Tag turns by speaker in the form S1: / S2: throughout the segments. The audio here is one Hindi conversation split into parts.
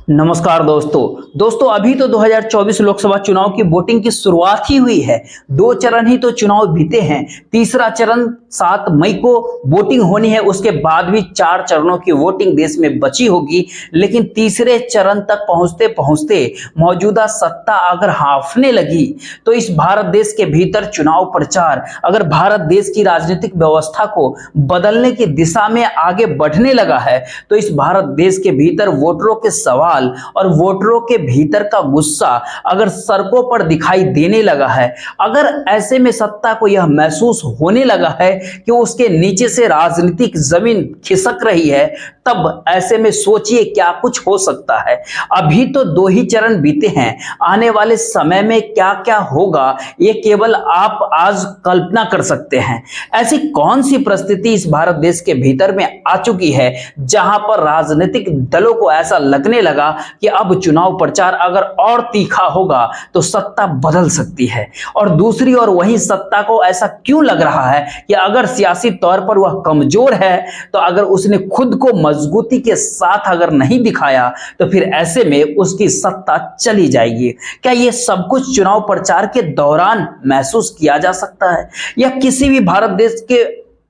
S1: नमस्कार दोस्तों अभी तो 2024 लोकसभा चुनाव की वोटिंग की शुरुआत ही हुई है। 2 चरण ही तो चुनाव बीते हैं। तीसरा चरण 7 मई को वोटिंग होनी है। उसके बाद भी 4 चरणों की वोटिंग देश में बची होगी। लेकिन तीसरे चरण तक पहुंचते पहुंचते मौजूदा सत्ता अगर हाफने लगी तो इस भारत देश के भीतर चुनाव प्रचार अगर भारत देश की राजनीतिक व्यवस्था को बदलने की दिशा में आगे बढ़ने लगा है तो इस भारत देश के भीतर वोटरों के सवाल और वोटरों के भीतर का गुस्सा अगर सड़कों पर दिखाई देने लगा है, अगर ऐसे में सत्ता को यह महसूस होने लगा है कि उसके नीचे से राजनीतिक जमीन खिसक रही है, तब ऐसे में सोचिए क्या कुछ हो सकता है। अभी तो 2 ही चरण बीते हैं। आने वाले समय में क्या क्या होगा ये केवल आप आज कल्पना कर सकते हैं। ऐसी कौन सी परिस्थिति इस भारत देश के भीतर में आ चुकी है जहां पर राजनीतिक दलों को ऐसा लगने लगा कि अब चुनाव प्रचार अगर और तीखा होगा तो सत्ता बदल सकती है। और दूसरी ओर वही सत्ता को ऐसा क्यों लग रहा है कि अगर सियासी तौर पर वह कमजोर है तो अगर उसने खुद को मजबूती के साथ अगर नहीं दिखाया तो फिर ऐसे में उसकी सत्ता चली जाएगी। क्या यह सब कुछ चुनाव प्रचार के दौरान महसूस किया जा सकता है या किसी भी भारत देश के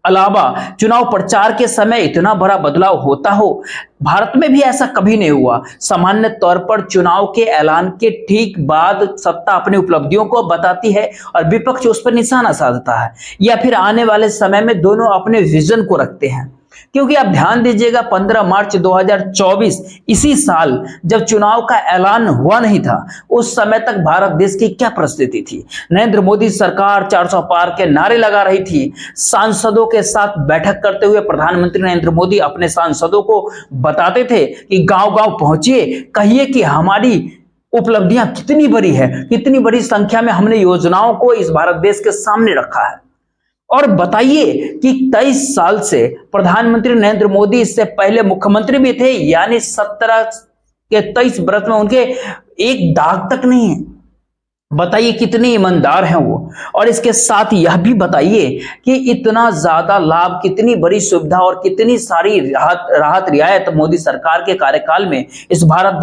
S1: अलावा चुनाव प्रचार के समय इतना बड़ा बदलाव होता हो? भारत में भी ऐसा कभी नहीं हुआ। सामान्य तौर पर चुनाव के ऐलान के ठीक बाद सत्ता अपनी उपलब्धियों को बताती है और विपक्ष उस पर निशाना साधता है या फिर आने वाले समय में दोनों अपने विजन को रखते हैं। क्योंकि आप ध्यान दीजिएगा 15 मार्च 2024 इसी साल जब चुनाव का ऐलान हुआ नहीं था, उस समय तक भारत देश की क्या परिस्थिति थी? नरेंद्र मोदी सरकार 400 पार के नारे लगा रही थी। सांसदों के साथ बैठक करते हुए प्रधानमंत्री नरेंद्र मोदी अपने सांसदों को बताते थे कि गांव-गांव पहुंचिए, कहिए कि हमारी उपलब्धियां कितनी बड़ी है, कितनी बड़ी संख्या में हमने योजनाओं को इस भारत देश के सामने रखा है। और बताइए कि 23 साल से प्रधानमंत्री नरेंद्र मोदी इससे पहले मुख्यमंत्री भी थे, यानी 17 के 23 वर्ष में उनके एक दाग तक नहीं है। बताइए कितने ईमानदार हैं वो। और इसके साथ यह भी बताइए कि इतना ज्यादा लाभ, कितनी बड़ी सुविधा और कितनी सारी राहत रियायत मोदी सरकार के कार्यकाल में इस भारत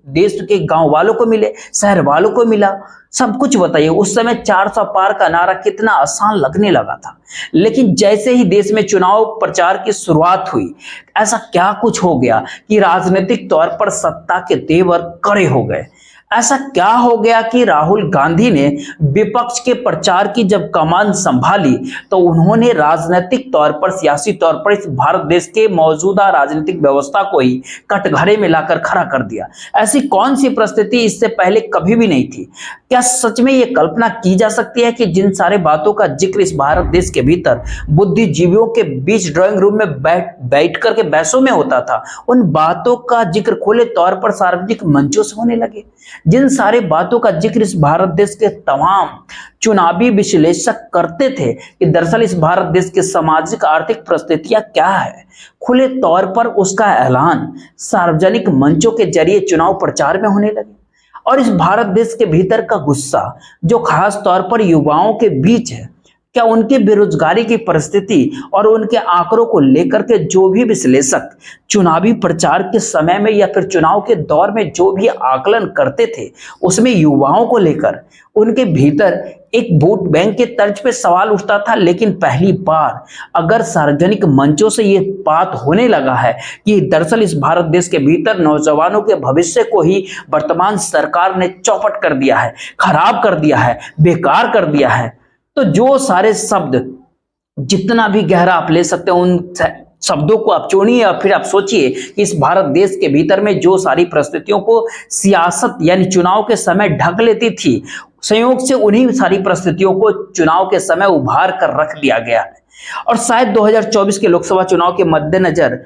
S1: देश के गांव वालों को मिले, शहर वालों को मिला। सब कुछ बताइए। उस समय 400 पार का नारा कितना आसान लगने लगा था, लेकिन जैसे ही देश में चुनाव प्रचार की शुरुआत हुई, ऐसा क्या कुछ हो गया कि राजनीतिक तौर पर सत्ता के तेवर कड़े हो गए। ऐसा क्या हो गया कि राहुल गांधी ने विपक्ष के प्रचार की जब कमान संभाली तो उन्होंने राजनीतिक तौर पर, सियासी तौर पर इस भारत देश के मौजूदा राजनीतिक व्यवस्था को ही कटघरे में लाकर खड़ा कर दिया। ऐसी कौन सी परिस्थिति इससे पहले कभी भी नहीं थी? क्या सच में यह कल्पना की जा सकती है कि जिन सारे बातों का जिक्र इस भारत देश के भीतर बुद्धिजीवियों के बीच ड्राइंग रूम में बैठ करके बहसों में होता था, उन बातों का जिक्र खुले तौर पर सार्वजनिक मंचों से होने लगे? जिन सारे बातों का जिक्र इस भारत देश के तमाम चुनावी विश्लेषक करते थे कि दरअसल इस भारत देश की सामाजिक आर्थिक परिस्थितियां क्या है, खुले तौर पर उसका ऐलान सार्वजनिक मंचों के जरिए चुनाव प्रचार में होने लगे। और इस भारत देश के भीतर का गुस्सा जो खास तौर पर युवाओं के बीच है, क्या उनके बेरोजगारी की परिस्थिति और उनके आंकड़ों को लेकर के जो भी विश्लेषक चुनावी प्रचार के समय में या फिर चुनाव के दौर में जो भी आकलन करते थे, उसमें युवाओं को लेकर उनके भीतर एक वोट बैंक के तर्ज पे सवाल उठता था। लेकिन पहली बार अगर सार्वजनिक मंचों से ये बात होने लगा है कि दरअसल इस भारत देश के भीतर नौजवानों के भविष्य को ही वर्तमान सरकार ने चौपट कर दिया है, खराब कर दिया है, बेकार कर दिया है, तो जो सारे शब्द जितना भी गहरा आप ले सकते हैं उन शब्दों को आप चुनिए और फिर आप सोचिए कि इस भारत देश के भीतर में जो सारी परिस्थितियों को सियासत यानी चुनाव के समय ढक लेती थी, संयोग से उन्हीं सारी परिस्थितियों को चुनाव के समय उभार कर रख दिया गया है। और शायद 2024 के लोकसभा चुनाव के मद्देनजर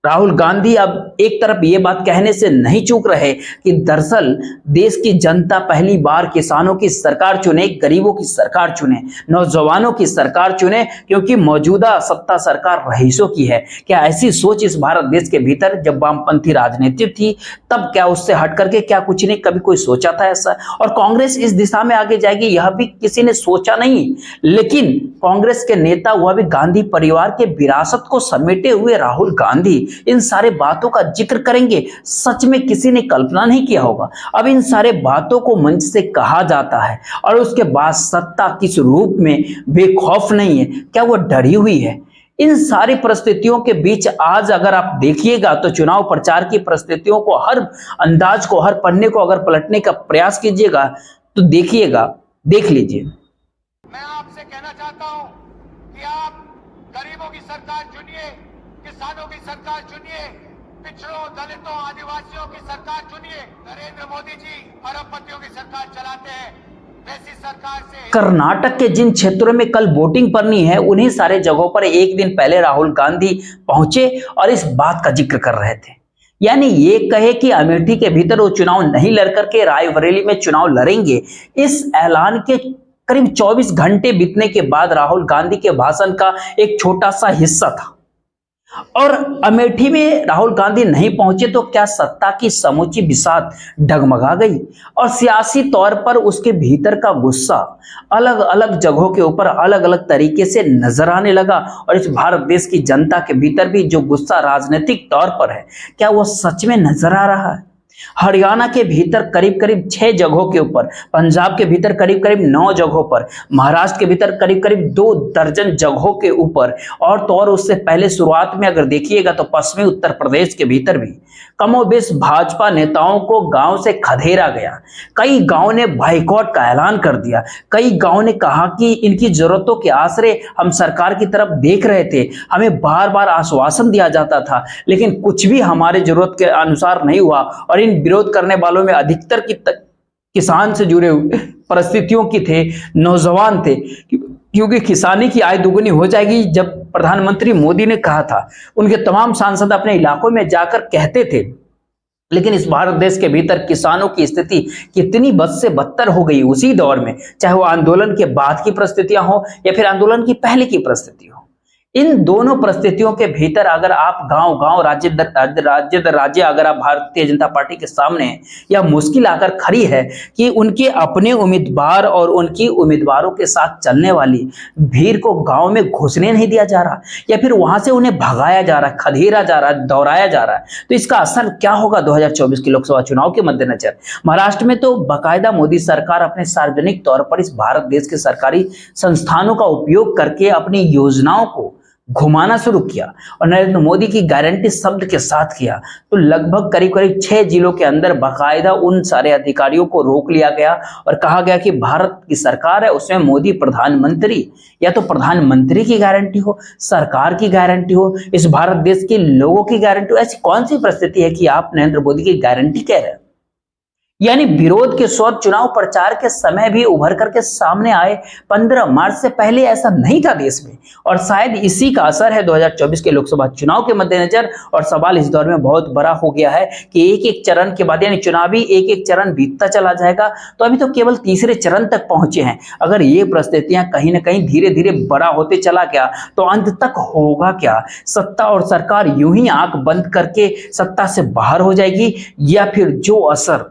S1: राहुल गांधी अब एक तरफ ये बात कहने से नहीं चूक रहे कि दरअसल देश की जनता पहली बार किसानों की सरकार चुने, गरीबों की सरकार चुने, नौजवानों की सरकार चुने, क्योंकि मौजूदा सत्ता सरकार रईसों की है। क्या ऐसी सोच इस भारत देश के भीतर जब वामपंथी राजनीति थी तब क्या उससे हट करके क्या कुछ नहीं कभी कोई सोचा था ऐसा? और कांग्रेस इस दिशा में आगे जाएगी यह भी किसी ने सोचा नहीं। लेकिन कांग्रेस के नेता, वह भी गांधी परिवार के विरासत को समेटे हुए राहुल गांधी इन सारे बातों का जिक्र करेंगे, सच में किसी ने कल्पना नहीं किया होगा। अब इन सारे बातों को मंच से कहा जाता है और उसके बाद सत्ता किस रूप में बेखौफ नहीं है, क्या वो डरी हुई है? इन सारी परिस्थितियों के बीच आज अगर आप देखिएगा तो चुनाव प्रचार की परिस्थितियों को, हर अंदाज को, हर पन्ने को अगर पलटने का प्रयास कीजिएगा तो देखिएगा, देख लीजिए।
S2: मैं आपसे कहना चाहता हूं कि आप गरीबों की सरकार चुनिए, किसानों की सरकार चुनिए, पिछड़ों, दलितों, आदिवासियों की सरकार चुनिए। नरेंद्र मोदी जी अरबपतियों की सरकार चलाते हैं, वैसी सरकार से।
S1: कर्नाटक के जिन क्षेत्रों में कल वोटिंग पड़नी है, उन्हीं सारे जगहों पर एक दिन पहले राहुल गांधी पहुंचे और इस बात का जिक्र कर रहे थे। यानी ये कहे कि अमेठी के भीतर वो चुनाव नहीं लड़ करके रायबरेली में चुनाव लड़ेंगे, इस ऐलान के करीब 24 घंटे बीतने के बाद राहुल गांधी के भाषण का एक छोटा सा हिस्सा था। और अमेठी में राहुल गांधी नहीं पहुंचे तो क्या सत्ता की समूची बिसात डगमगा गई और सियासी तौर पर उसके भीतर का गुस्सा अलग अलग जगहों के ऊपर अलग अलग तरीके से नजर आने लगा। और इस भारत देश की जनता के भीतर भी जो गुस्सा राजनीतिक तौर पर है, क्या वो सच में नजर आ रहा है? हरियाणा के भीतर करीब करीब 6 जगहों के ऊपर, पंजाब के भीतर करीब करीब 9 जगहों पर, महाराष्ट्र के भीतर करीब करीब 2 दर्जन जगहों के ऊपर, और तो और उससे पहले शुरुआत में अगर देखिएगा तो पश्चिमी उत्तर प्रदेश के भीतर भी कमोबेश भाजपा नेताओं को गांव से खदेड़ा गया। कई गांव ने बाइकआउट का ऐलान कर दिया। कई गांव ने कहा कि इनकी जरूरतों के आसरे हम सरकार की तरफ देख रहे थे, हमें बार बार आश्वासन दिया जाता था, लेकिन कुछ भी हमारे जरूरत के अनुसार नहीं हुआ। और इन विरोध करने वालों में अधिकतर किसान से जुड़े हुए परिस्थितियों की थे, नौजवान थे, क्योंकि किसानी की आय दुगुनी हो जाएगी जब प्रधानमंत्री मोदी ने कहा था। उनके तमाम सांसद अपने इलाकों में जाकर कहते थे, लेकिन इस भारत देश के भीतर किसानों की स्थिति कितनी बद से बदतर हो गई उसी दौर में, चाहे वो आंदोलन के बाद की परिस्थितियां हो या फिर आंदोलन की पहले की परिस्थिति हो। इन दोनों परिस्थितियों के भीतर अगर आप गांव गांव, राज्य दर राज्य अगर आप भारतीय जनता पार्टी के सामने यह मुश्किल आकर खड़ी है कि उनके अपने उम्मीदवार और उनकी उम्मीदवारों के साथ चलने वाली भीड़ को गांव में घुसने नहीं दिया जा रहा, या फिर वहां से उन्हें भगाया जा रहा है, खदेड़ा जा रहा है, दौड़ाया जा रहा है, तो इसका असर क्या होगा 2024 के लोकसभा चुनाव के मद्देनजर? महाराष्ट्र में तो बाकायदा मोदी सरकार अपने सार्वजनिक तौर पर इस भारत देश के सरकारी संस्थानों का उपयोग करके अपनी योजनाओं को घुमाना शुरू किया और नरेंद्र मोदी की गारंटी शब्द के साथ किया। तो लगभग करीब करीब 6 जिलों के अंदर बाकायदा उन सारे अधिकारियों को रोक लिया गया और कहा गया कि भारत की सरकार है, उसमें मोदी प्रधानमंत्री, या तो प्रधानमंत्री की गारंटी हो, सरकार की गारंटी हो, इस भारत देश के लोगों की गारंटी हो। ऐसी कौन सी परिस्थिति है कि आप नरेंद्र मोदी की गारंटी कह रहे हैं? यानी विरोध के स्वर चुनाव प्रचार के समय भी उभर करके सामने आए। 15 मार्च से पहले ऐसा नहीं था देश में, और शायद इसी का असर है 2024 के लोकसभा चुनाव के मद्देनजर। और सवाल इस दौर में बहुत बड़ा हो गया है कि एक एक चरण के बाद, यानी चुनावी एक एक चरण बीतता चला जाएगा, तो अभी तो केवल तीसरे चरण तक पहुंचे हैं। अगर ये परिस्थितियां कहीं ना कहीं धीरे धीरे बड़ा होते चला गया तो अंत तक होगा क्या? सत्ता और सरकार यूं ही आंख बंद करके सत्ता से बाहर हो जाएगी, या फिर जो असर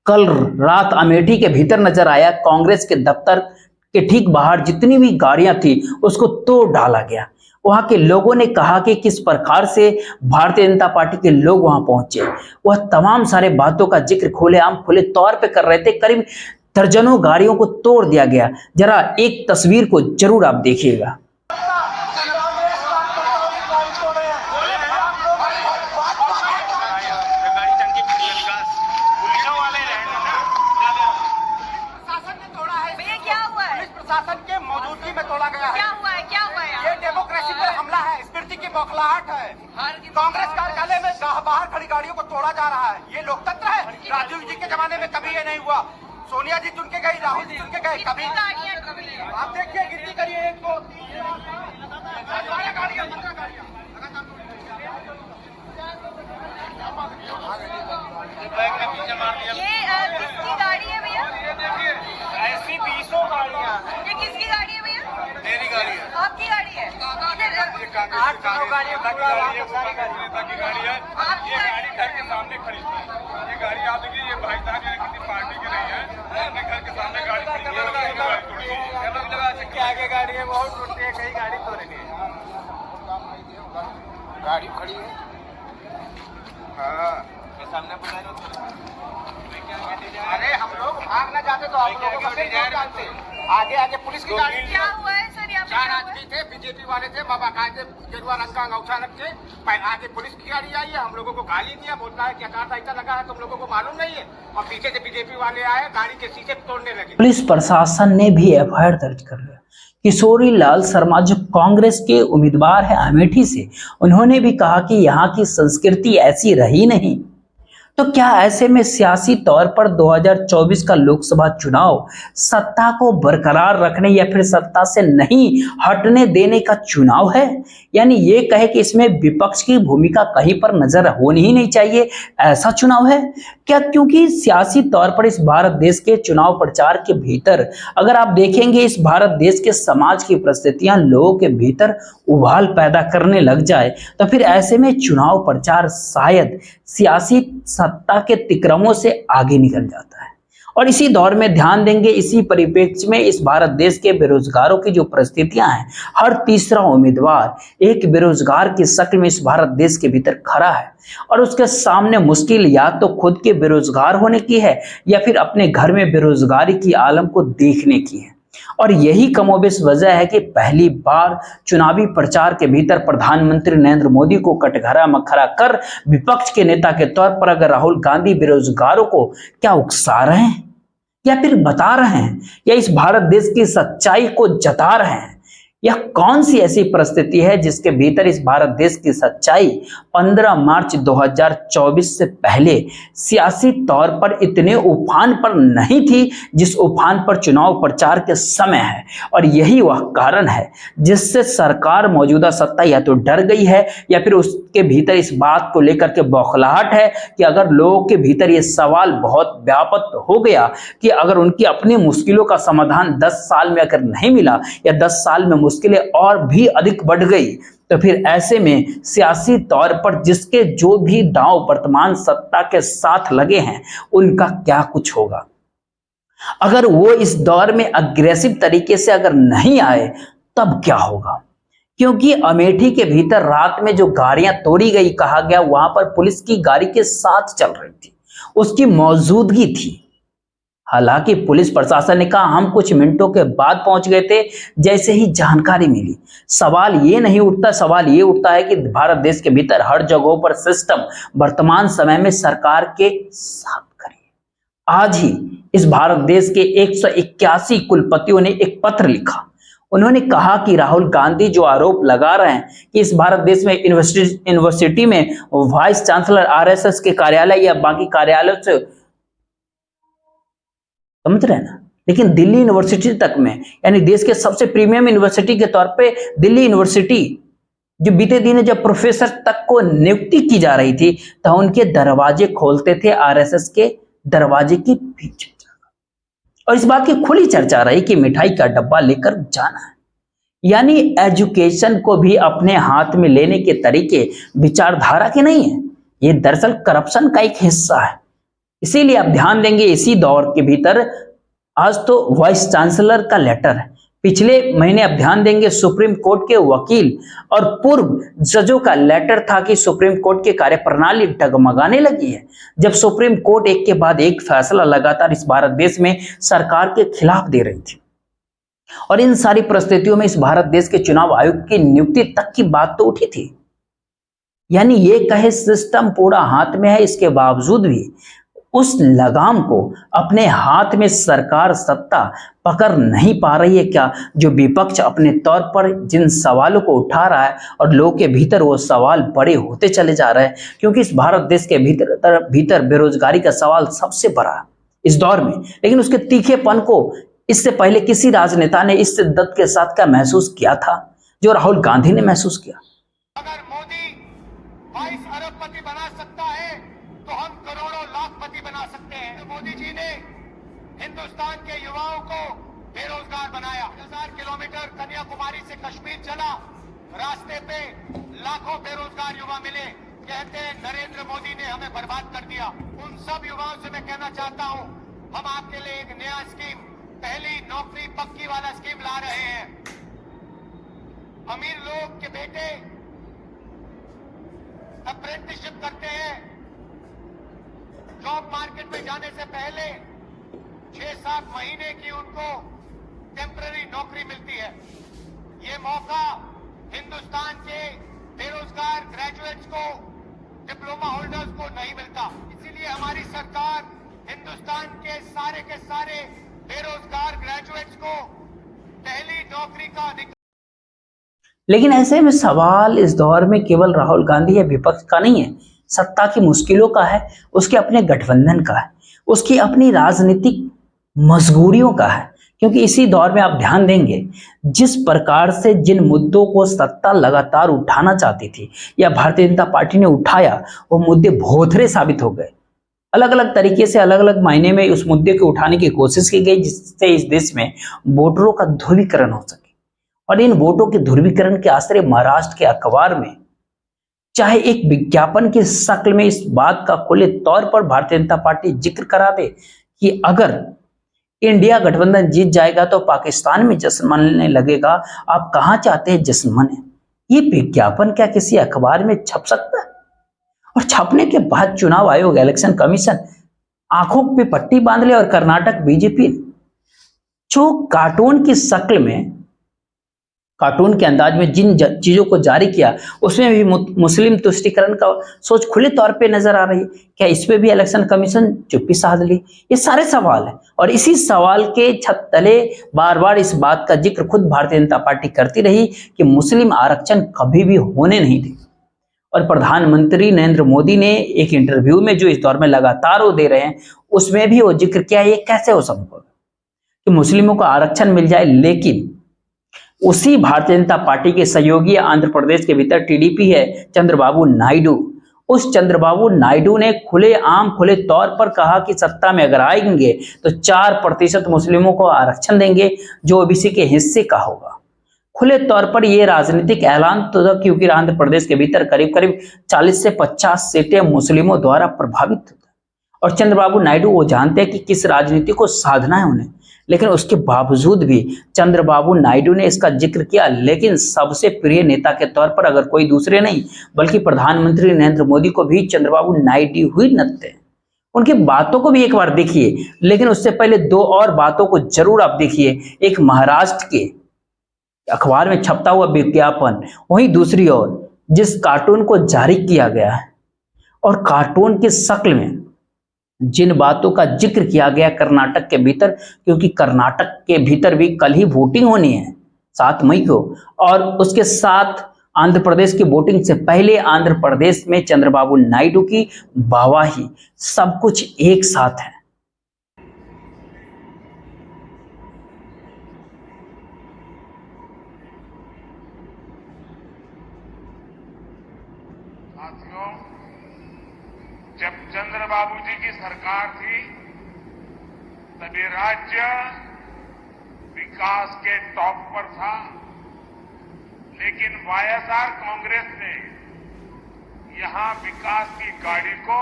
S1: कल रात अमेठी के भीतर नजर आया, कांग्रेस के दफ्तर के ठीक बाहर जितनी भी गाड़ियां थी उसको तोड़ डाला गया। वहां के लोगों ने कहा कि किस प्रकार से भारतीय जनता पार्टी के लोग वहां पहुंचे, वह तमाम सारे बातों का जिक्र खुलेआम खुले तौर पे कर रहे थे। करीब दर्जनों गाड़ियों को तोड़ दिया गया। जरा एक तस्वीर को जरूर आप देखिएगा।
S2: प्रशासन के मौजूदगी में तोड़ा गया है। क्या हुआ है? क्या हुआ है? ये डेमोक्रेसी पर हमला है, स्मृति की बौखलाहट है। कांग्रेस कार्यालय में बाहर खड़ी गाड़ियों को तोड़ा जा रहा है। ये लोकतंत्र है? राजीव जी के जमाने में कभी ये नहीं हुआ। सोनिया जी चुन के गई, राहुल जी चुन के गए, कभी आप देखिए, गिनती करिए, 1 2 3 4 गाड़ियां, 15 गाड़ियां
S3: किसकी गाड़ी है भैया?
S2: ऐसी 20 गाड़ियां।
S3: ये किसकी गाड़ी है भैया?
S2: मेरी गाड़ी है।
S3: आपकी गाड़ी है?
S2: ये गाड़ी घर के सामने खड़ी है। ये गाड़ी आप देखिए, ये भाई साहब किसी पार्टी के नहीं है, अपने घर के सामने गाड़ी खड़ी है। आगे गाड़ी है, बहुत टूटती है, कई गाड़ी तोड़ेंगे। गाड़ी खड़ी है। हाँ सामने बुला रहे। अरे हम लोग भाग ना जाते तो आप लोगों को कैसे जानते? आगे आगे पुलिस की गाड़ी।
S3: क्या हुआ है सर? यहाँ पे
S2: 4
S3: क्या हुआ
S2: आदमी
S3: है?
S2: थे, बीजेपी वाले थे, बाबा कायदे गेरुआ रंग का अंगूठा रख के आगे पुलिस की गाड़ी आई है, हम लोगों को गाली दिया, बोलता है कि आचार लगा है, तुम लोगों को मालूम नहीं है। और पीछे से बीजेपी वाले आए, गाड़ी के शीशे तोड़ने लगे।
S1: पुलिस प्रशासन ने भी एफआईआर दर्ज कर लिया। किशोरी लाल शर्मा जो कांग्रेस के उम्मीदवार है अमेठी से, उन्होंने भी कहा कि यहाँ की संस्कृति ऐसी रही नहीं। तो क्या ऐसे में सियासी तौर पर 2024 का लोकसभा चुनाव सत्ता को बरकरार रखने या फिर सत्ता से नहीं हटने देने का चुनाव है? यानी ये कहे कि इसमें विपक्ष की भूमिका कहीं पर नजर होनी ही नहीं चाहिए, ऐसा चुनाव है क्या? क्योंकि सियासी तौर पर इस भारत देश के चुनाव प्रचार के भीतर अगर आप देखेंगे, इस भारत देश के समाज की परिस्थितियां लोगों के भीतर उबाल पैदा करने लग जाए, तो फिर ऐसे में चुनाव प्रचार शायद सियासी सत्ता के तिक्रमों से आगे निकल जाता है। और इसी दौर में ध्यान देंगे, इसी परिप्रेक्ष्य में इस भारत देश के बेरोजगारों की जो परिस्थितियां हैं, हर तीसरा उम्मीदवार एक बेरोजगार की शक्ल में इस भारत देश के भीतर खड़ा है और उसके सामने मुश्किल या तो खुद के बेरोजगार होने की है या फिर अपने घर में बेरोजगारी की आलम को देखने की है। और यही कमोबेश वजह है कि पहली बार चुनावी प्रचार के भीतर प्रधानमंत्री नरेंद्र मोदी को कटघरा में खड़ा कर विपक्ष के नेता के तौर पर अगर राहुल गांधी बेरोजगारों को क्या उकसा रहे हैं या फिर बता रहे हैं या इस भारत देश की सच्चाई को जता रहे हैं, यह कौन सी ऐसी परिस्थिति है जिसके भीतर इस भारत देश की सच्चाई 15 मार्च 2024 से पहले सियासी तौर पर इतने उफान पर नहीं थी जिस उफान पर चुनाव प्रचार के समय है। और यही वह कारण है जिससे सरकार मौजूदा सत्ता या तो डर गई है या फिर उसके भीतर इस बात को लेकर के बौखलाहट है कि अगर लोगों के भीतर ये सवाल बहुत व्यापक हो गया कि अगर उनकी अपनी मुश्किलों का समाधान 10 साल में अगर नहीं मिला या 10 साल में मुश्किलें और भी अधिक बढ़ गई, तो फिर ऐसे में सियासी तौर पर जिसके जो भी दांव वर्तमान सत्ता के साथ लगे हैं उनका क्या कुछ होगा। अगर वो इस दौर में अग्रेसिव तरीके से अगर नहीं आए तब क्या होगा? क्योंकि अमेठी के भीतर रात में जो गाड़ियां तोड़ी गई, कहा गया वहां पर पुलिस की गाड़ी के साथ चल रही थी, उसकी मौजूदगी थी। हालांकि पुलिस प्रशासन ने कहा हम कुछ मिनटों के बाद पहुंच गए थे, जैसे ही जानकारी मिली। सवाल ये उठता है कि भारत देश के भीतर हर जगहों पर सिस्टम वर्तमान समय में सरकार के साथ खड़ी है। आज ही इस भारत देश के 181 कुलपतियों ने एक पत्र लिखा। उन्होंने कहा कि राहुल गांधी जो आरोप लगा रहे हैं कि इस भारत देश में यूनिवर्सिटी में वाइस चांसलर आरएसएस के कार्यालय या बाकी कार्यालयों से, समझ रहे हैं ना, लेकिन दिल्ली यूनिवर्सिटी तक में, यानी देश के सबसे प्रीमियम यूनिवर्सिटी के तौर पे दिल्ली यूनिवर्सिटी जो बीते दिन जब प्रोफेसर तक को नियुक्ति की जा रही थी तो उनके दरवाजे खोलते थे आरएसएस के दरवाजे की बीच, और इस बात की खुली चर्चा रही कि मिठाई का डब्बा लेकर जाना है। यानी एजुकेशन को भी अपने हाथ में लेने के तरीके विचारधारा के नहीं है, ये दरअसल करप्शन का एक हिस्सा है। इसीलिए आप ध्यान देंगे, इसी दौर के भीतर आज तो वाइस चांसलर का लेटर है, पिछले महीने आप ध्यान देंगे सुप्रीम कोर्ट के वकील और पूर्व जजों का लेटर था कि सुप्रीम कोर्ट की कार्यप्रणाली डगमगाने लगी है, जब सुप्रीम कोर्ट एक के बाद एक फैसला लगातार इस भारत देश में सरकार के खिलाफ दे रही थी। और इन सारी परिस्थितियों में इस भारत देश के चुनाव आयोग की नियुक्ति तक की बात तो उठी थी। यानी ये कहे सिस्टम पूरा हाथ में है, इसके बावजूद भी उस लगाम को अपने हाथ में सरकार सत्ता पकड़ नहीं पा रही है क्या, जो विपक्ष अपने तौर पर जिन सवालों को उठा रहा है और लोगों के भीतर वो सवाल बड़े होते चले जा रहे हैं। क्योंकि इस भारत देश के भीतर बेरोजगारी का सवाल सबसे बड़ा है इस दौर में, लेकिन उसके तीखेपन को इससे पहले किसी राजनेता ने इस शिद्दत के साथ क्या महसूस किया था जो राहुल गांधी ने महसूस किया।
S2: अगर मोदी 22 अरबपति बना सकता है तो हम करोड़ों लाखपति बना सकते हैं। तो मोदी जी ने हिंदुस्तान के युवाओं को बेरोजगार बनाया। 1000 किलोमीटर कन्याकुमारी से कश्मीर चला, रास्ते पे लाखों बेरोजगार युवा मिले। कहते हैं नरेंद्र मोदी ने हमें बर्बाद कर दिया। उन सब युवाओं से मैं कहना चाहता हूं, हम आपके लिए एक नया स्कीम, पहली नौकरी पक्की वाला स्कीम ला रहे हैं। अमीर लोग के बेटे अप्रेंटिसशिप करते हैं, जॉब मार्केट में जाने से पहले 6-7 महीने की उनको टेम्पररी नौकरी मिलती है। ये मौका हिंदुस्तान के बेरोजगार ग्रेजुएट्स को, डिप्लोमा होल्डर्स को नहीं मिलता। इसीलिए हमारी सरकार हिंदुस्तान के सारे बेरोजगार ग्रेजुएट्स को पहली नौकरी का अधिकार।
S1: लेकिन ऐसे में सवाल इस दौर में केवल राहुल गांधी या विपक्ष का नहीं है, सत्ता की मुश्किलों का है, उसके अपने गठबंधन का है, उसकी अपनी राजनीतिक मजबूरियों का है। क्योंकि इसी दौर में आप ध्यान देंगे, जिस प्रकार से जिन मुद्दों को सत्ता लगातार उठाना चाहती थी या भारतीय जनता पार्टी ने उठाया, वो मुद्दे भोथरे साबित हो गए। अलग अलग तरीके से, अलग अलग मायने में उस मुद्दे को उठाने की कोशिश की गई, जिससे इस देश में वोटरों का ध्रुवीकरण हो सके। और इन वोटों के ध्रुवीकरण के आश्रय महाराष्ट्र के अखबार में चाहे एक विज्ञापन की शक्ल में इस बात का खुले तौर पर भारतीय जनता पार्टी जिक्र करा दे कि अगर इंडिया गठबंधन जीत जाएगा तो पाकिस्तान में जश्न मनाने लगेगा, आप कहां चाहते हैं जश्न मने। ये विज्ञापन क्या किसी अखबार में छप सकता है? और छपने के बाद चुनाव आयोग, इलेक्शन कमीशन आंखों पे पट्टी बांध ले और कर्नाटक बीजेपी जो कार्टून की शक्ल में, कार्टून के अंदाज में जिन चीजों को जारी किया, उसमें भी मुस्लिम तुष्टीकरण का सोच खुले तौर पे नजर आ रही है। क्या इस पे भी इलेक्शन कमीशन चुप्पी साध ली? ये सारे सवाल है, और इसी सवाल के छत तले बार बार इस बात का जिक्र खुद भारतीय जनता पार्टी करती रही कि मुस्लिम आरक्षण कभी भी होने नहीं देगी। और प्रधानमंत्री नरेंद्र मोदी ने एक इंटरव्यू में जो इस दौर में लगातार वो दे रहे हैं, उसमें भी वो जिक्र किया ये कैसे हो संभव है कि मुस्लिमों को आरक्षण मिल जाए। लेकिन उसी भारतीय जनता पार्टी के सहयोगी आंध्र प्रदेश के भीतर टीडीपी है, चंद्रबाबू नायडू, उस चंद्रबाबू नायडू ने खुले तौर पर कहा कि सत्ता में अगर आएंगे तो 4% मुस्लिमों को आरक्षण देंगे जो ओबीसी के हिस्से का होगा। खुले तौर पर यह राजनीतिक ऐलान तो था, क्योंकि आंध्र प्रदेश के भीतर करीब करीब 40 से 50 सीटें मुस्लिमों द्वारा प्रभावित होता है। और चंद्रबाबू नायडू वो जानते हैं कि किस राजनीति को साधना है उन्हें, लेकिन उसके बावजूद भी चंद्रबाबू नायडू ने इसका जिक्र किया। लेकिन सबसे प्रिय नेता के तौर पर अगर कोई दूसरे नहीं बल्कि प्रधानमंत्री नरेंद्र मोदी को भी चंद्रबाबू नायडू ही नतते हैं। उनकी बातों को भी एक बार देखिए, लेकिन उससे पहले 2 और बातों को जरूर आप देखिए। एक महाराष्ट्र के अखबार में छपता हुआ विज्ञापन, वहीं दूसरी ओर जिस कार्टून को जारी किया गया है और कार्टून की शक्ल में जिन बातों का जिक्र किया गया कर्नाटक के भीतर, क्योंकि कर्नाटक के भीतर भी कल ही वोटिंग होनी है 7 मई को, और उसके साथ आंध्र प्रदेश की वोटिंग से पहले आंध्र प्रदेश में चंद्रबाबू नायडू की वाहवाही, सब कुछ एक साथ है।
S4: जब चंद्रबाबू जी की सरकार थी तभी राज्य विकास के टॉप पर था, लेकिन वाईएसआर कांग्रेस ने यहां विकास की गाड़ी को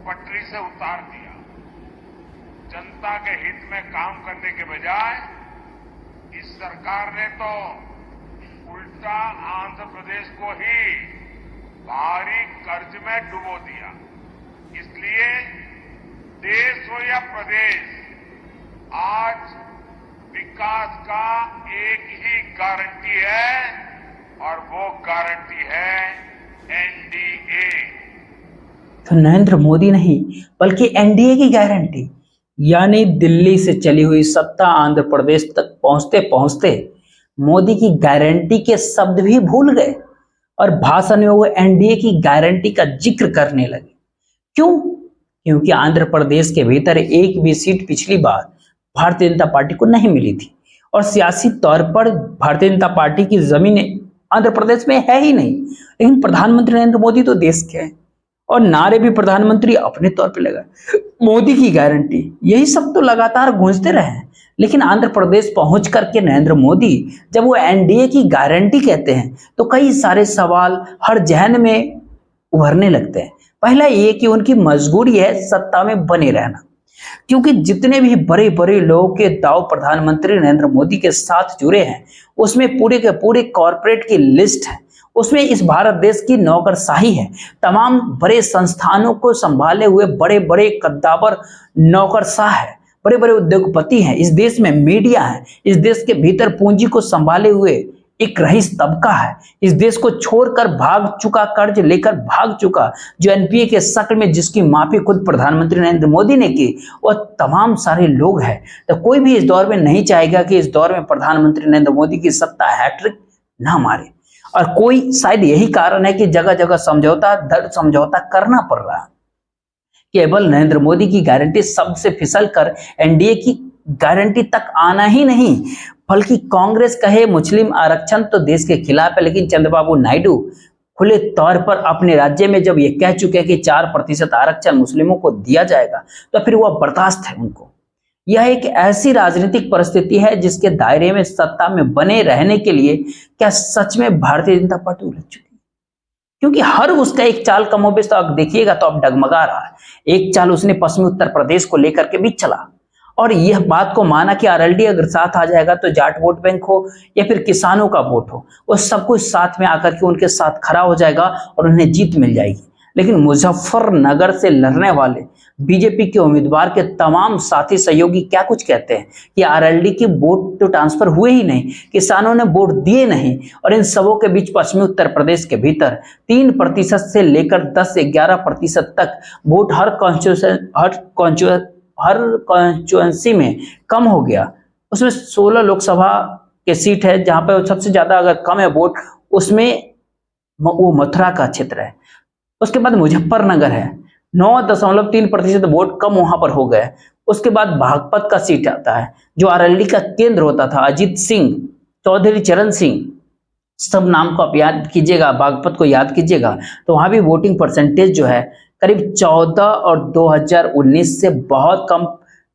S4: पटरी से उतार दिया। जनता के हित में काम करने के बजाय इस सरकार ने तो उल्टा आंध्र प्रदेश को ही भारी कर्ज में डुबो दिया। इसलिए देश हो या प्रदेश, आज विकास का एक ही गारंटी है और वो गारंटी है एनडीए।
S1: तो नरेंद्र मोदी नहीं बल्कि एनडीए की गारंटी, यानी दिल्ली से चली हुई सत्ता आंध्र प्रदेश तक पहुंचते पहुंचते मोदी की गारंटी के शब्द भी भूल गए और भाषण में वो एनडीए की गारंटी का जिक्र करने लगे। क्यों? क्योंकि आंध्र प्रदेश के भीतर एक भी सीट पिछली बार भारतीय जनता पार्टी को नहीं मिली थी, और सियासी तौर पर भारतीय जनता पार्टी की जमीन आंध्र प्रदेश में है ही नहीं। लेकिन प्रधानमंत्री नरेंद्र मोदी तो देश के हैं, और नारे भी प्रधानमंत्री अपने तौर पे लगाए, मोदी की गारंटी, यही सब तो लगातार गूंजते रहे। लेकिन आंध्र प्रदेश पहुंच करके नरेंद्र मोदी जब वो एनडीए की गारंटी कहते हैं तो कई सारे सवाल हर जहन में उभरने लगते हैं। पहला ये कि उनकी मजबूरी है सत्ता में बने रहना, क्योंकि जितने भी बड़े बड़े लोगों के दाव प्रधानमंत्री नरेंद्र मोदी के साथ जुड़े हैं उसमें पूरे के पूरे कॉर्पोरेट की लिस्ट है। उसमें इस भारत देश की नौकरशाही है। तमाम बड़े संस्थानों को संभाले हुए बड़े बड़े कद्दावर नौकरशाह है, बड़े बड़े उद्योगपति हैं। इस देश में मीडिया है, इस देश के भीतर पूंजी को संभाले हुए एक रईस तबका है। इस देश को छोड़कर भाग चुका, कर्ज लेकर भाग चुका, जो एनपीए के शक्ल में जिसकी माफी खुद प्रधानमंत्री नरेंद्र मोदी ने की, वह तमाम सारे लोग हैं। तो कोई भी इस दौर में नहीं चाहेगा कि इस दौर में प्रधानमंत्री नरेंद्र मोदी की सत्ता हैट्रिक ना मारे। और कोई शायद यही कारण है कि जगह जगह समझौता दर समझौता करना पड़ रहा है। केवल नरेंद्र मोदी की गारंटी शब्द से फिसल कर एनडीए की गारंटी तक आना ही नहीं, बल्कि कांग्रेस कहे मुस्लिम आरक्षण तो देश के खिलाफ है, लेकिन चंद्रबाबू नायडू खुले तौर पर अपने राज्य में जब ये कह चुके हैं कि 4% आरक्षण मुस्लिमों को दिया जाएगा, तो फिर वह बर्दाश्त है उनको। यह एक ऐसी राजनीतिक परिस्थिति है जिसके दायरे में सत्ता में बने रहने के लिए क्या सच में भारतीय जनता पार्टी उलझ चुकी है? क्योंकि हर उसका एक चाल कमोबेश तो आप देखिएगा तो अब डगमगा रहा है। एक चाल उसने पश्चिमी उत्तर प्रदेश को लेकर के भी चला, और यह बात को माना कि आरएलडी अगर साथ आ जाएगा तो जाट वोट बैंक हो या फिर किसानों का वोट हो, वो सब कुछ साथ में आकर के उनके साथ खड़ा हो जाएगा और उन्हें जीत मिल जाएगी। लेकिन मुजफ्फरनगर से लड़ने वाले बीजेपी के उम्मीदवार के तमाम साथी सहयोगी क्या कुछ कहते हैं कि आरएलडी की वोट तो ट्रांसफर हुए ही नहीं, किसानों ने वोट दिए नहीं, और इन सबों के बीच पश्चिमी उत्तर प्रदेश के भीतर 3% से लेकर 10-11% तक वोट हर कॉन्स्टिट्यूएंसी में कम हो गया। उसमें 16 लोकसभा के सीट है जहां पर सबसे ज्यादा अगर कम है वोट, उसमें वो मथुरा का क्षेत्र है। उसके बाद मुजफ्फरनगर है, 9.3% वोट कम वहां पर हो गए। उसके बाद बागपत का सीट आता है जो आरएलडी का केंद्र होता था, अजीत सिंह, चौधरी चरण सिंह, सब नाम को आप याद कीजिएगा, बागपत को याद कीजिएगा, तो वहां भी वोटिंग परसेंटेज जो है करीब 14 और 2019 से बहुत कम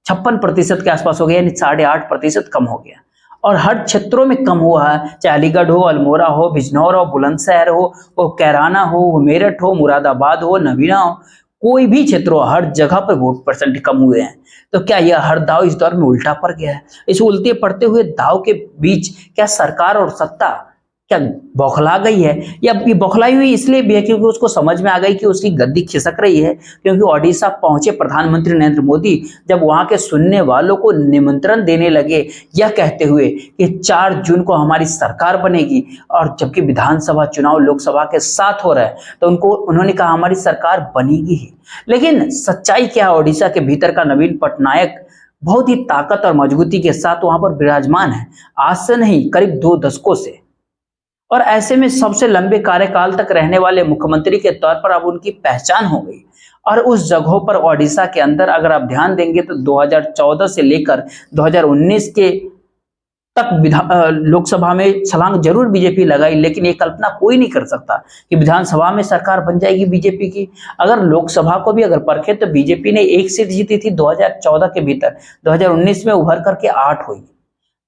S1: 56% के आसपास हो गया, यानी 8.5% कम हो गया। और हर क्षेत्रों में कम हुआ है, चाहे अलीगढ़ हो, अल्मोड़ा हो, बिजनौर हो, बुलंदशहर हो, कैराना हो, मेरठ हो, मुरादाबाद हो, नवीना हो, कोई भी क्षेत्र हो, हर जगह पर वोट परसेंट कम हुए हैं। तो क्या यह हर दाव इस दौर में उल्टा पड़ गया है? इस उल्टे पड़ते हुए दाव के बीच क्या सरकार और सत्ता क्या बौखला गई है? या ये बौखलाई हुई इसलिए भी है क्योंकि उसको समझ में आ गई कि उसकी गद्दी खिसक रही है। क्योंकि ओडिशा पहुंचे प्रधानमंत्री नरेंद्र मोदी, जब वहां के सुनने वालों को निमंत्रण देने लगे यह कहते हुए कि 4 जून को हमारी सरकार बनेगी, और जबकि विधानसभा चुनाव लोकसभा के साथ हो रहा है, तो उन्होंने कहा हमारी सरकार बनेगी ही। लेकिन सच्चाई क्या है? ओडिशा के भीतर का नवीन पटनायक बहुत ही ताकत और मजबूती के साथ वहां पर विराजमान है, आज से नहीं करीब 2 दशकों से। और ऐसे में सबसे लंबे कार्यकाल तक रहने वाले मुख्यमंत्री के तौर पर अब उनकी पहचान हो गई। और उस जगहों पर ओडिशा के अंदर अगर आप ध्यान देंगे तो 2014 से लेकर 2019 के तक लोकसभा में छलांग जरूर बीजेपी लगाई, लेकिन ये कल्पना कोई नहीं कर सकता कि विधानसभा में सरकार बन जाएगी बीजेपी की। अगर लोकसभा को भी अगर परखे तो बीजेपी ने 1 सीट जीती थी 2014 के भीतर, 2019 में उभर करके 8 हुई,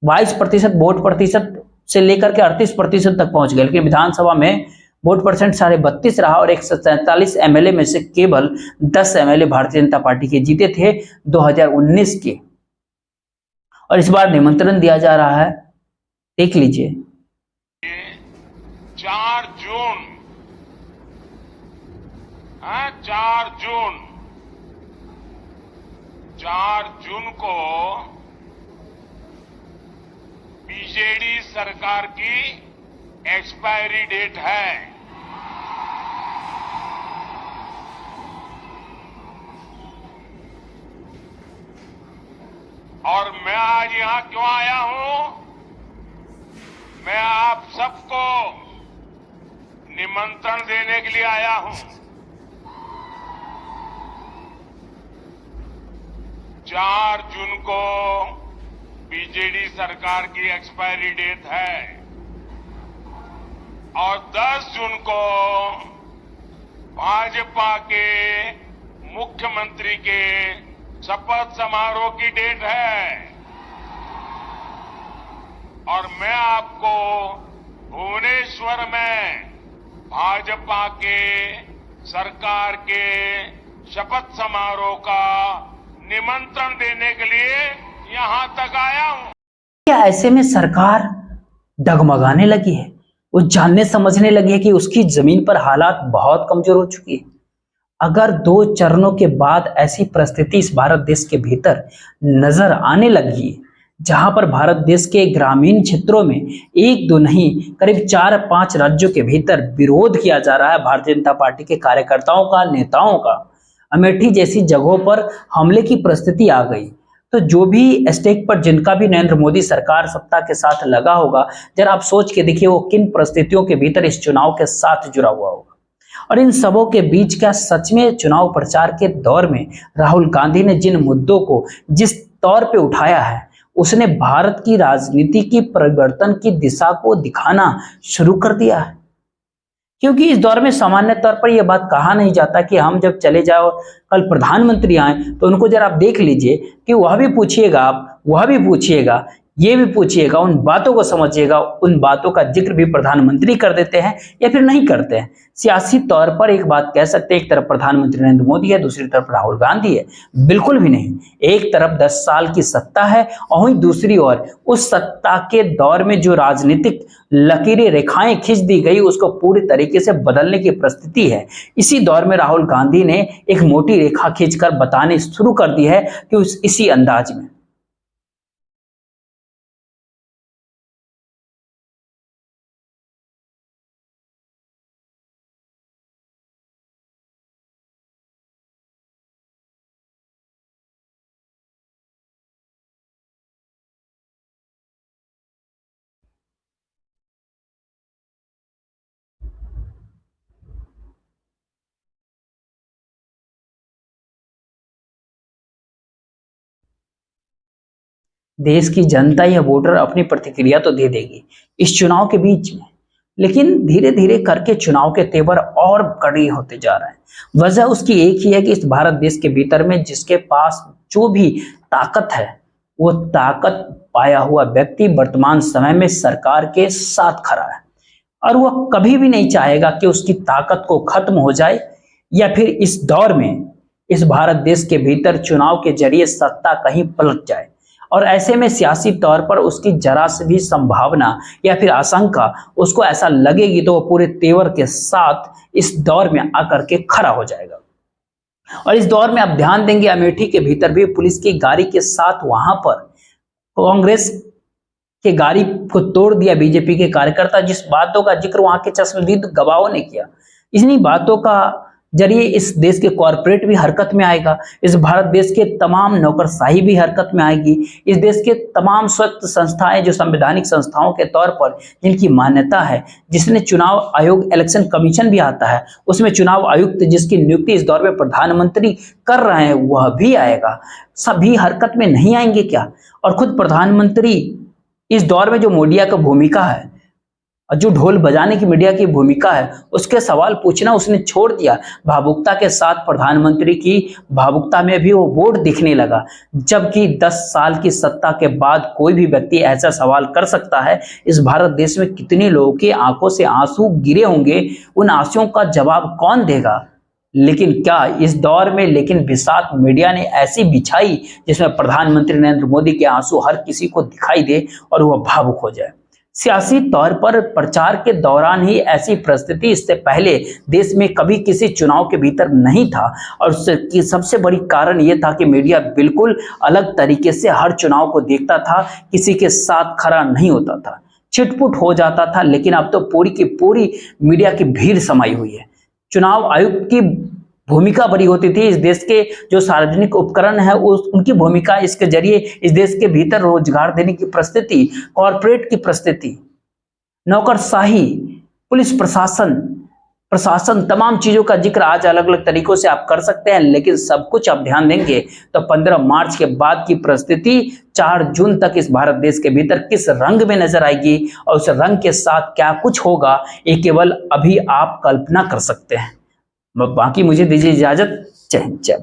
S1: 22% वोट प्रतिशत से लेकर के 38% तक पहुंच गए। लेकिन विधानसभा में वोट परसेंट 32.5 रहा, और 147 एमएलए में से केवल 10 एमएलए भारतीय जनता पार्टी के जीते थे 2019 के। और इस बार निमंत्रण दिया जा रहा है, देख लीजिए।
S4: 4 जून 4 जून को बीजेडी सरकार की एक्सपायरी डेट है। और मैं आज यहां क्यों आया हूं? मैं आप सबको निमंत्रण देने के लिए आया हूं। 4 जून को बीजेडी सरकार की एक्सपायरी डेट है, और 10 जून को भाजपा के मुख्यमंत्री के शपथ समारोह की डेट है। और मैं आपको भुवनेश्वर में भाजपा के सरकार के शपथ समारोह का निमंत्रण देने के लिए यहां तक आया हूं।
S1: क्या ऐसे में सरकार डगमगाने लगी है? वो जानने समझने लगी है कि उसकी जमीन पर हालात बहुत कमजोर हो चुकी है। अगर 2 चरणों के बाद ऐसी परिस्थिति इस भारत देश के भीतर नजर आने लगी, जहां पर भारत देश के ग्रामीण क्षेत्रों में 1-2 नहीं करीब 4-5 राज्यों के भीतर विरोध किया जा रहा है भारतीय जनता पार्टी के कार्यकर्ताओं का, नेताओं का, अमेठी जैसी जगहों पर हमले की परिस्थिति आ गई, तो जो भी स्टेक पर जिनका भी नरेंद्र मोदी सरकार सत्ता के साथ लगा होगा, जरा आप सोच के देखिए वो किन परिस्थितियों के भीतर इस चुनाव के साथ जुड़ा हुआ होगा। और इन सबों के बीच क्या सच में चुनाव प्रचार के दौर में राहुल गांधी ने जिन मुद्दों को जिस तौर पे उठाया है, उसने भारत की राजनीति की परिवर्तन की दिशा को दिखाना शुरू कर दिया है। क्योंकि इस दौर में सामान्य तौर पर यह बात कहा नहीं जाता कि हम जब चले जाओ कल प्रधानमंत्री आए तो उनको जरा आप देख लीजिए कि वह भी पूछिएगा, आप वह भी पूछिएगा, ये भी पूछिएगा, उन बातों को समझिएगा, उन बातों का जिक्र भी प्रधानमंत्री कर देते हैं या फिर नहीं करते हैं। सियासी तौर पर एक बात कह सकते हैं, एक तरफ प्रधानमंत्री नरेंद्र मोदी है, दूसरी तरफ राहुल गांधी है, बिल्कुल भी नहीं। एक तरफ 10 साल की सत्ता है और वहीं दूसरी ओर उस सत्ता के दौर में जो राजनीतिक लकीरें रेखाएं खींच दी गई उसको पूरी तरीके से बदलने की परिस्थिति है। इसी दौर में राहुल गांधी ने एक मोटी रेखा खींचकर बताने शुरू कर दी है कि इसी अंदाज में देश की जनता या वोटर अपनी प्रतिक्रिया तो दे देगी इस चुनाव के बीच में, लेकिन धीरे धीरे करके चुनाव के तेवर और कड़े होते जा रहे हैं। वजह उसकी एक ही है कि इस भारत देश के भीतर में जिसके पास जो भी ताकत है, वो ताकत पाया हुआ व्यक्ति वर्तमान समय में सरकार के साथ खड़ा है और वह कभी भी नहीं चाहेगा कि उसकी ताकत को खत्म हो जाए या फिर इस दौर में इस भारत देश के भीतर चुनाव के जरिए सत्ता कहीं पलट जाए। और ऐसे में सियासी तौर पर उसकी जरा से भी संभावना या फिर आशंका उसको ऐसा लगेगी तो वो पूरे तेवर के साथ इस दौर में आकर के खड़ा हो जाएगा। और इस दौर में आप ध्यान देंगे अमेठी के भीतर भी पुलिस की गाड़ी के साथ वहां पर कांग्रेस के गाड़ी को तोड़ दिया बीजेपी के कार्यकर्ता, जिस बातों का जिक्र वहां के चश्मदीद गवाहों ने किया। इन्हीं बातों का जरिए इस देश के कॉरपोरेट भी हरकत में आएगा, इस भारत देश के तमाम नौकरशाही भी हरकत में आएगी, इस देश के तमाम स्वच्छ संस्थाएं जो संवैधानिक संस्थाओं के तौर पर जिनकी मान्यता है, जिसने चुनाव आयोग इलेक्शन कमीशन भी आता है, उसमें चुनाव आयुक्त जिसकी नियुक्ति इस दौर में प्रधानमंत्री कर रहे हैं वह भी आएगा। सभी हरकत में नहीं आएंगे क्या? और खुद प्रधानमंत्री इस दौर में जो मीडिया का भूमिका है, जो ढोल बजाने की मीडिया की भूमिका है, उसके सवाल पूछना उसने छोड़ दिया। भावुकता के साथ प्रधानमंत्री की भावुकता में भी वो वोट दिखने लगा, जबकि 10 साल की सत्ता के बाद कोई भी व्यक्ति ऐसा सवाल कर सकता है। इस भारत देश में कितने लोगों की आंखों से आंसू गिरे होंगे, उन आंसुओं का जवाब कौन देगा? लेकिन क्या इस दौर में बिसात मीडिया ने ऐसी बिछाई जिसमें प्रधानमंत्री नरेंद्र मोदी के आंसू हर किसी को दिखाई दे और वह भावुक हो जाए। सियासी तौर पर प्रचार के दौरान ही ऐसी परिस्थिति इससे पहले देश में कभी किसी चुनाव के भीतर नहीं था और सबसे बड़ी कारण यह था कि मीडिया बिल्कुल अलग तरीके से हर चुनाव को देखता था, किसी के साथ खड़ा नहीं होता था, छिटपुट हो जाता था। लेकिन अब तो पूरी की पूरी मीडिया की भीड़ समाई हुई है। चुनाव आयुक्त की भूमिका बड़ी होती थी, इस देश के जो सार्वजनिक उपकरण है उनकी भूमिका, इसके जरिए इस देश के भीतर रोजगार देने की परिस्थिति, कॉरपोरेट की परिस्थिति, नौकरशाही, पुलिस प्रशासन तमाम चीजों का जिक्र आज अलग अलग तरीकों से आप कर सकते हैं। लेकिन सब कुछ आप ध्यान देंगे तो 15 मार्च के बाद की परिस्थिति 4 जून तक इस भारत देश के भीतर किस रंग में नजर आएगी और उस रंग के साथ क्या कुछ होगा, ये केवल अभी आप कल्पना कर सकते हैं। बाकी मुझे दीजिए इजाजत। जय हिंद, जय भारत।